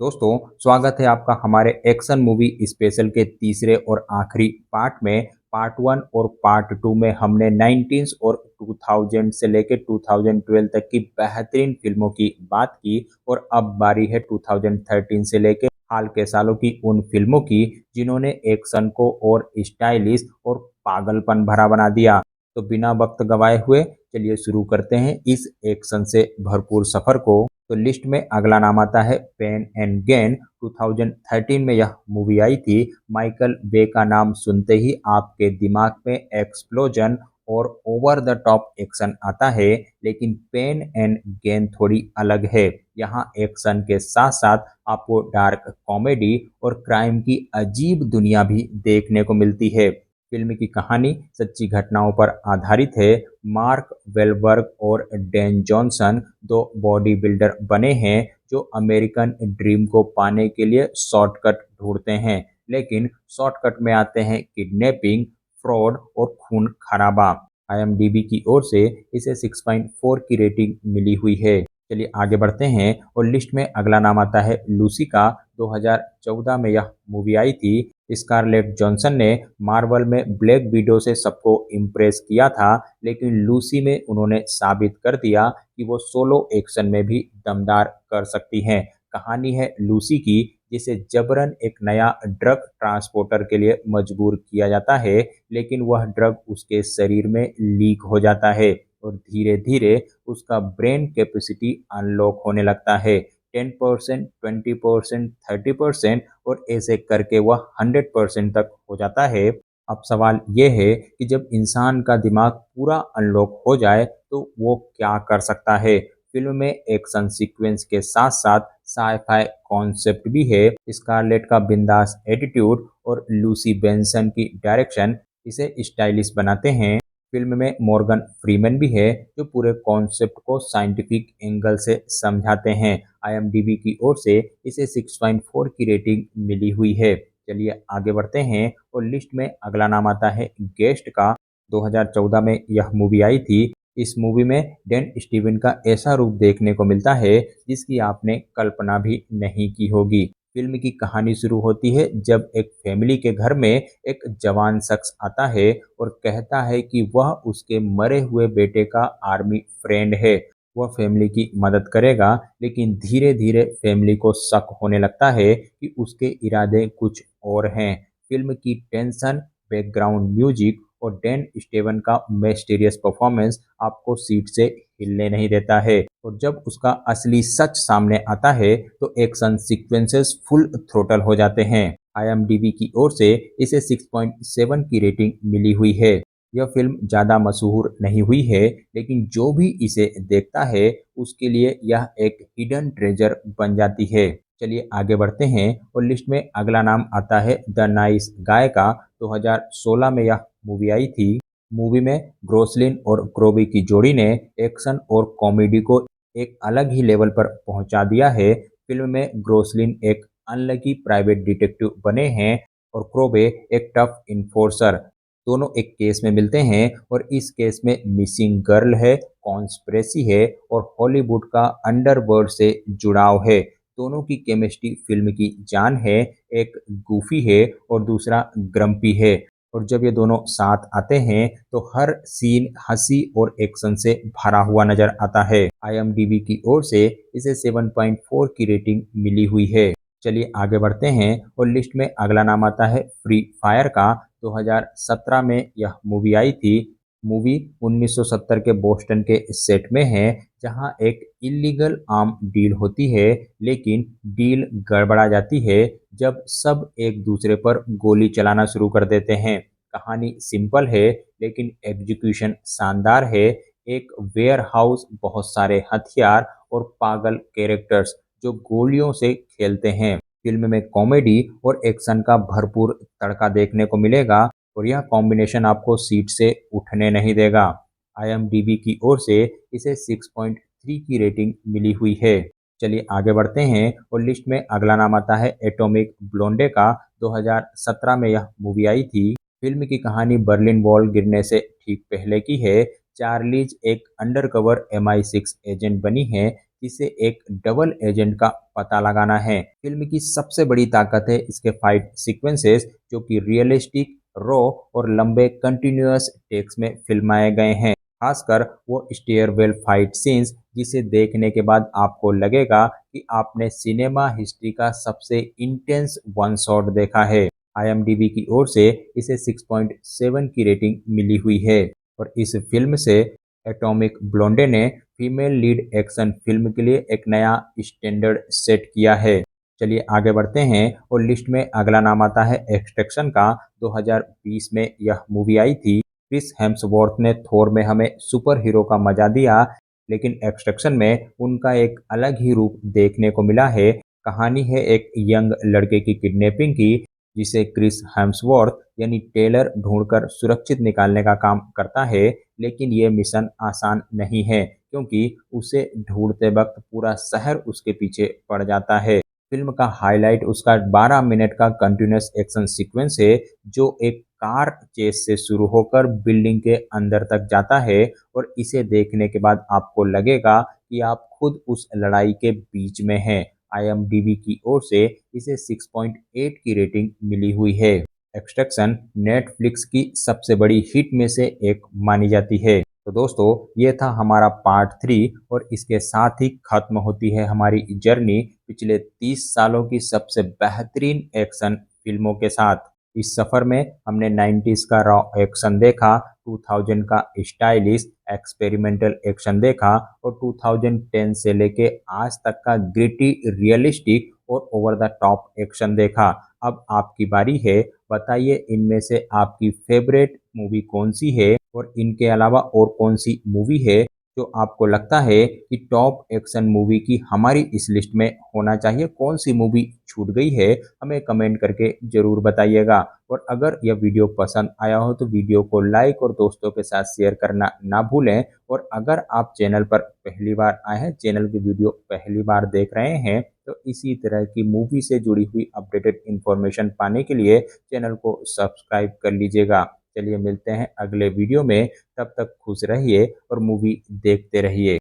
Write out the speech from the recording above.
दोस्तों, स्वागत है आपका हमारे एक्शन मूवी स्पेशल के तीसरे और आखिरी पार्ट में। पार्ट वन और पार्ट टू में हमने 19 और 2000 से लेकर 2012 तक की बेहतरीन फिल्मों की बात की और अब बारी है 2013 से लेकर हाल के सालों की उन फिल्मों की जिन्होंने एक्शन को और स्टाइलिश और पागलपन भरा बना दिया। तो बिना वक्त गवाए हुए चलिए शुरू करते हैं इस एक्शन से भरपूर सफर को। तो लिस्ट में अगला नाम आता है पेन एंड गेन। 2013 में यह मूवी आई थी। माइकल बे का नाम सुनते ही आपके दिमाग में एक्सप्लोजन और ओवर द टॉप एक्शन आता है, लेकिन पेन एंड गेन थोड़ी अलग है। यहाँ एक्शन के साथ साथ आपको डार्क कॉमेडी और क्राइम की अजीब दुनिया भी देखने को मिलती है। फिल्म की कहानी सच्ची घटनाओं पर आधारित है। मार्क वेलबर्ग और डैन जॉनसन दो बॉडी बिल्डर बने हैं जो अमेरिकन ड्रीम को पाने के लिए शॉर्टकट ढूंढते हैं, लेकिन शॉर्टकट में आते हैं किडनैपिंग, फ्रॉड और खून खराबा। आईएमडीबी की ओर से इसे 6.4 की रेटिंग मिली हुई है। चलिए आगे बढ़ते हैं और लिस्ट में अगला नाम आता है लूसी का। 2014 में यह मूवी आई थी। स्कारलेट जॉनसन ने मार्वल में ब्लैक विडो से सबको इम्प्रेस किया था, लेकिन लूसी में उन्होंने साबित कर दिया कि वो सोलो एक्शन में भी दमदार कर सकती हैं। कहानी है लूसी की, जिसे जबरन एक नया ड्रग ट्रांसपोर्टर के लिए मजबूर किया जाता है, लेकिन वह ड्रग उसके शरीर में लीक हो जाता है और धीरे धीरे उसका ब्रेन कैपेसिटी अनलॉक होने लगता है। 10%, 20%, 30% और ऐसे करके वह 100% तक हो जाता है। अब सवाल ये है कि जब इंसान का दिमाग पूरा अनलॉक हो जाए तो वो क्या कर सकता है। फिल्म में एक्शन सीक्वेंस के साथ साथ साइ-फाई कॉन्सेप्ट भी है। स्कारलेट का बिंदास एटीट्यूड और लूसी बेंसन की डायरेक्शन इसे स्टाइलिश बनाते हैं। फिल्म में मॉर्गन फ्रीमैन भी है जो पूरे कॉन्सेप्ट को साइंटिफिक एंगल से समझाते हैं। आईएमडीबी की ओर से इसे 6.4 की रेटिंग मिली हुई है। चलिए आगे बढ़ते हैं और लिस्ट में अगला नाम आता है गेस्ट का। 2014 में यह मूवी आई थी। इस मूवी में डैन स्टीवन का ऐसा रूप देखने को मिलता है जिसकी आपने कल्पना भी नहीं की होगी। फिल्म की कहानी शुरू होती है जब एक फैमिली के घर में एक जवान शख्स आता है और कहता है कि वह उसके मरे हुए बेटे का आर्मी फ्रेंड है। वह फैमिली की मदद करेगा, लेकिन धीरे धीरे फैमिली को शक होने लगता है कि उसके इरादे कुछ और हैं। फिल्म की टेंशन, बैकग्राउंड म्यूजिक और डैन स्टेवन का मिस्टीरियस परफॉर्मेंस आपको सीट से हिलने नहीं देता है, और जब उसका असली सच सामने आता है तो एक्शन सीक्वेंसेस फुल थ्रोटल हो जाते हैं। आईएमडीबी की ओर से इसे 6.7 की रेटिंग मिली हुई है। यह फिल्म ज़्यादा मशहूर नहीं हुई है, लेकिन जो भी इसे देखता है उसके लिए यह एक हिडन ट्रेजर बन जाती है। चलिए आगे बढ़ते हैं और लिस्ट में अगला नाम आता है द नाइस गाय का। 2016 में यह मूवी आई थी। मूवी में ग्रोसलिन और क्रोबी की जोड़ी ने एक्शन और कॉमेडी को एक अलग ही लेवल पर पहुंचा दिया है। फिल्म में ग्रोसलिन एक अनलकी प्राइवेट डिटेक्टिव बने हैं और क्रोबे एक टफ इन्फोर्सर। दोनों एक केस में मिलते हैं और इस केस में मिसिंग गर्ल है, कॉन्स्पिरेसी है और हॉलीवुड का अंडरवर्ल्ड से जुड़ाव है। दोनों की केमिस्ट्री फिल्म की जान है। एक गूफी है और दूसरा ग्रम्पी है, और जब ये दोनों साथ आते हैं तो हर सीन हंसी और एक्शन से भरा हुआ नजर आता है। आईएमडीबी की ओर से इसे 7.4 की रेटिंग मिली हुई है। चलिए आगे बढ़ते हैं और लिस्ट में अगला नाम आता है फ्री फायर का। 2017 में यह मूवी आई थी। मूवी 1970 के बोस्टन के सेट में है, जहां एक इलीगल आर्म डील होती है, लेकिन डील गड़बड़ा जाती है जब सब एक दूसरे पर गोली चलाना शुरू कर देते हैं। कहानी सिंपल है, लेकिन एग्जीक्यूशन शानदार है। एक वेयर हाउस, बहुत सारे हथियार और पागल कैरेक्टर्स जो गोलियों से खेलते हैं। फिल्म में कॉमेडी और एक्शन का भरपूर तड़का देखने को मिलेगा, और यह कॉम्बिनेशन आपको सीट से उठने नहीं देगा। आईएमडीबी की ओर से इसे 6.3 की रेटिंग मिली हुई है। चलिए आगे बढ़ते हैं और लिस्ट में अगला नाम आता है एटॉमिक ब्लोंडे का। 2017 में यह मूवी आई थी। फिल्म की कहानी बर्लिन वॉल गिरने से ठीक पहले की है। चार्लीज एक अंडरकवर MI6 एजेंट बनी है जिसे एक डबल एजेंट का पता लगाना है। फिल्म की सबसे बड़ी ताकत है इसके फाइट सीक्वेंसेस, जो कि रियलिस्टिक, रॉ और लंबे कंटिन्यूअस टेक्स में फिल्माए गए हैं। खासकर वो स्टेयरवेल फाइट सीन्स, जिसे देखने के बाद आपको लगेगा कि आपने सिनेमा हिस्ट्री का सबसे इंटेंस वन शॉट देखा है। आईएमडीबी की ओर से इसे 6.7 की रेटिंग मिली हुई है और इस फिल्म से एटॉमिक ब्लोंडे ने फीमेल लीड एक्शन फिल्म के लिए एक नया स्टैंडर्ड सेट किया है। चलिए आगे बढ़ते हैं और लिस्ट में अगला नाम आता है एक्सट्रैक्शन का। 2020 में यह मूवी आई थी। क्रिस हेम्सवर्थ ने थोर में हमें सुपर हीरो का मजा दिया, लेकिन एक्सट्रैक्शन में उनका एक अलग ही रूप देखने को मिला है। कहानी है एक यंग लड़के की किडनैपिंग की, जिसे क्रिस हेम्सवर्थ यानी टेलर ढूंढकर सुरक्षित निकालने का काम करता है। लेकिन ये मिशन आसान नहीं है, क्योंकि उसे ढूंढते वक्त पूरा शहर उसके पीछे पड़ जाता है। फिल्म का हाईलाइट उसका 12 मिनट का कंटिन्यूअस एक्शन सीक्वेंस है, जो एक कार चेस से शुरू होकर बिल्डिंग के अंदर तक जाता है और इसे देखने के बाद आपको लगेगा कि आप खुद उस लड़ाई के बीच में हैं। आईएमडीबी की ओर से इसे 6.8 की रेटिंग मिली हुई है। एक्सट्रैक्शन नेटफ्लिक्स की सबसे बड़ी हिट में से एक मानी जाती है। तो दोस्तों, ये था हमारा पार्ट 3 और इसके साथ ही खत्म होती है हमारी जर्नी पिछले 30 सालों की सबसे बेहतरीन एक्शन फिल्मों के साथ। इस सफर में हमने 90s का रॉ एक्शन देखा, 2000 का स्टाइलिश एक्सपेरिमेंटल एक्शन देखा और 2010 से लेके आज तक का ग्रिटी, रियलिस्टिक और ओवर द टॉप एक्शन देखा। अब आपकी बारी है, बताइए इनमें से आपकी फेवरेट मूवी कौन सी है और इनके अलावा और कौन सी मूवी है जो आपको लगता है कि टॉप एक्शन मूवी की हमारी इस लिस्ट में होना चाहिए। कौन सी मूवी छूट गई है, हमें कमेंट करके ज़रूर बताइएगा। और अगर यह वीडियो पसंद आया हो तो वीडियो को लाइक और दोस्तों के साथ शेयर करना ना भूलें। और अगर आप चैनल पर पहली बार आए हैं, चैनल की वीडियो पहली बार देख रहे हैं, तो इसी तरह की मूवी से जुड़ी हुई अपडेटेड इन्फॉर्मेशन पाने के लिए चैनल को सब्सक्राइब कर लीजिएगा। चलिए मिलते हैं अगले वीडियो में, तब तक खुश रहिए और मूवी देखते रहिए।